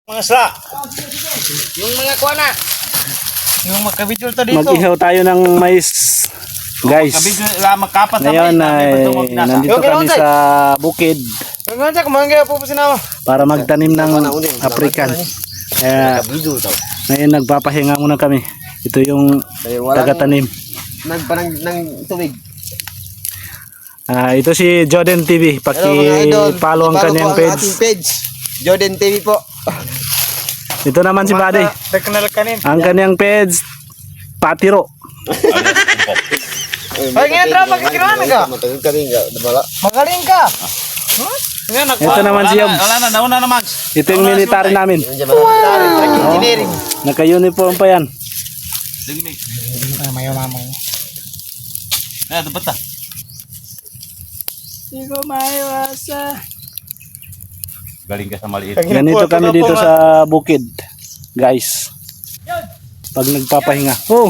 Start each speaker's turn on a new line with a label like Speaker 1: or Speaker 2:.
Speaker 1: Mga sa. Yung mga kuha na. Yung magka-video to dito.
Speaker 2: Mag-ihaw tayo ng mais. Guys,
Speaker 1: Magkapat na
Speaker 2: ngayon
Speaker 1: mais.
Speaker 2: ay nandito kami sa bukid para magtanim ng African. Kaya ngayon nagpapahinga muna kami. Ito yung taga-tanim.
Speaker 3: Nagpanang ng tubig.
Speaker 2: Ito si Jordan TV. Paki-follow ang kanyang page.
Speaker 3: Jordan TV po.
Speaker 2: Ito naman si Buddy. Ang kanyang page, Patiro.
Speaker 1: Ay, ngayon tra, magkikirahan ka.
Speaker 3: Matagal ka rin ka.
Speaker 1: Magaling ka.
Speaker 2: Ito naman si Yob.
Speaker 1: Wala na, nauna naman.
Speaker 2: Ito yung military namin.
Speaker 3: Engineering.
Speaker 2: Naka-uniform pa yan.
Speaker 1: Dingmig. Mayo mamay. Dapat ta.
Speaker 2: Hindi ko maiwasa.
Speaker 1: Galing ka sa maliit.
Speaker 2: Ganito kami dito sa bukid. Guys. Pag nagpapahinga. Oh!